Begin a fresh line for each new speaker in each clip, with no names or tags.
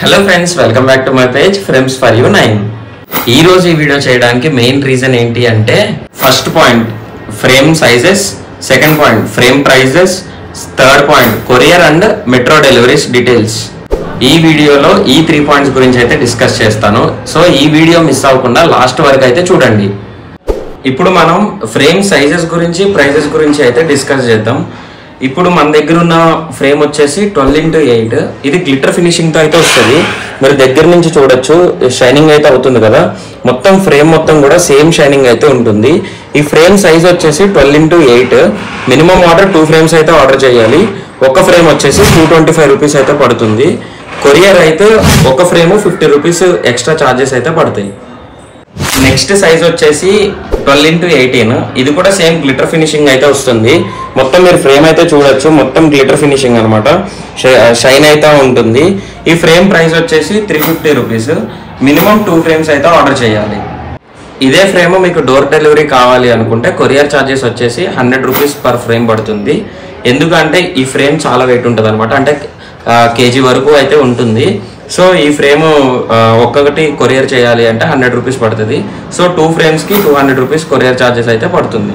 Hello friends, welcome back to my page frames for you 9. ఈ రోజు ఈ video చేయడానికి మెయిన్ రీజన్ ఏంటి అంటే, first point frame sizes, second point frame prices, third point courier and metro deliveries details. ఈ వీడియోలో ఈ 3 points గురించి అయితే డిస్కస్ చేస్తాను. సో ఈ వీడియో మిస్ అవ్వకుండా లాస్ట్ వరకు అయితే చూడండి. ఇప్పుడు మనం ఫ్రేమ్ సైజెస్ గురించి, ప్రైజెస్ గురించి అయితే డిస్కస్ చేద్దాం. ఇప్పుడు మన దగ్గర ఉన్న ఫ్రేమ్ వచ్చేసి 12x8. ఇది గ్లిటర్ ఫినిషింగ్తో అయితే వస్తుంది. మీరు దగ్గర నుంచి చూడొచ్చు, షైనింగ్ అయితే అవుతుంది కదా. మొత్తం ఫ్రేమ్ మొత్తం కూడా సేమ్ షైనింగ్ అయితే ఉంటుంది. ఈ ఫ్రేమ్ సైజ్ వచ్చేసి 12x8. మినిమం ఆర్డర్ 2 ఫ్రేమ్స్ అయితే ఆర్డర్ చేయాలి. ఒక ఫ్రేమ్ వచ్చేసి 225 రూపీస్ అయితే పడుతుంది. కొరియర్ అయితే ఒక ఫ్రేమ్ 50 రూపీస్ ఎక్స్ట్రా ఛార్జెస్ అయితే పడతాయి. నెక్స్ట్ సైజ్ వచ్చేసి 12x18. ఇది కూడా సేమ్ గ్లిటర్ ఫినిషింగ్ అయితే వస్తుంది. మొత్తం మీరు ఫ్రేమ్ అయితే చూడొచ్చు, మొత్తం గ్లిటర్ ఫినిషింగ్ అనమాట, షైన్ అయితే ఉంటుంది. ఈ ఫ్రేమ్ ప్రైస్ వచ్చేసి 350 రూపీస్. మినిమం 2 ఫ్రేమ్స్ అయితే ఆర్డర్ చేయాలి. ఇదే ఫ్రేమ్ మీకు డోర్ డెలివరీ కావాలి అనుకుంటే కొరియర్ ఛార్జెస్ వచ్చేసి 100 రూపీస్ పర్ ఫ్రేమ్ పడుతుంది. ఎందుకంటే ఈ ఫ్రేమ్ చాలా వెయిట్ ఉంటుంది అనమాట, అంటే కేజీ వరకు అయితే ఉంటుంది. సో ఈ ఫ్రేమ్ ఒక్కొక్కటి కొరియర్ చేయాలి అంటే 100 రూపీస్ పడుతుంది. సో 2 ఫ్రేమ్స్కి 200 రూపీస్ కొరియర్ ఛార్జెస్ అయితే పడుతుంది.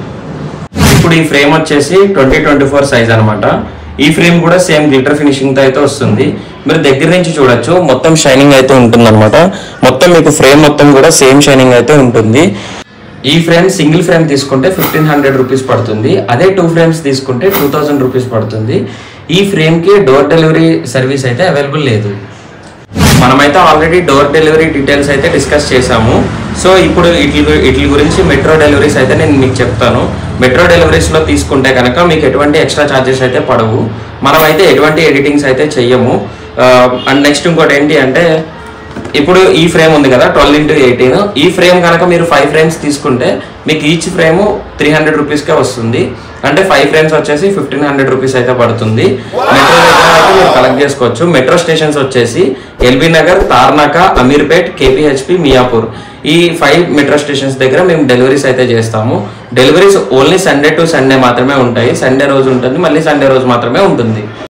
ఇప్పుడు ఈ ఫ్రేమ్ వచ్చేసి 20x24 సైజ్ అనమాట. ఈ ఫ్రేమ్ కూడా సేమ్ గ్లిటర్ ఫినిషింగ్తో అయితే వస్తుంది. మీరు దగ్గర నుంచి చూడొచ్చు, మొత్తం షైనింగ్ అయితే ఉంటుంది అనమాట. మొత్తం మీకు ఫ్రేమ్ మొత్తం కూడా సేమ్ షైనింగ్ అయితే ఉంటుంది. ఈ ఫ్రేమ్ సింగిల్ ఫ్రేమ్ తీసుకుంటే 1500 రూపీస్ పడుతుంది. అదే 2 ఫ్రేమ్స్ తీసుకుంటే 2000 రూపీస్ పడుతుంది. ఈ ఫ్రేమ్కి డోర్ డెలివరీ సర్వీస్ అయితే అవైలబుల్ లేదు. మనమైతే ఆల్రెడీ డోర్ డెలివరీ డీటెయిల్స్ అయితే డిస్కస్ చేసాము. సో ఇప్పుడు వీటి గురించి మెట్రో డెలివరీస్ అయితే నేను మీకు చెప్తాను. మెట్రో డెలివరీస్లో తీసుకుంటే కనుక మీకు ఎటువంటి ఎక్స్ట్రా ఛార్జెస్ అయితే పడవు. మనమైతే ఎటువంటి ఎడిటింగ్స్ అయితే చెయ్యము. అండ్ నెక్స్ట్ ఇంకోటి ఏంటి అంటే, ఇప్పుడు ఈ ఫ్రేమ్ ఉంది కదా 12x18. ఈ ఫ్రేమ్ కనుక మీరు 5 ఫ్రేమ్స్ తీసుకుంటే మీకు ఈచ్ ఫ్రేమ్ 300 రూపీస్కే వస్తుంది. అంటే 5 ఫ్రేమ్స్ వచ్చేసి 1500 రూపీస్ అయితే పడుతుంది. మెట్రో దగ్గర అయితే మీరు కలెక్ట్ చేసుకోవచ్చు. మెట్రో స్టేషన్స్ వచ్చేసి ఎల్బీ నగర్, తార్నాక, అమీర్పేట్, కేపీహెచ్పి, మియాపూర్. ఈ 5 మెట్రో స్టేషన్స్ దగ్గర మేము డెలివరీస్ అయితే చేస్తాము. Deliveries only Sunday to Sunday మాత్రమే ఉంటాయి. సండే రోజు ఉంటుంది, మళ్ళీ సండే రోజు మాత్రమే ఉంటుంది.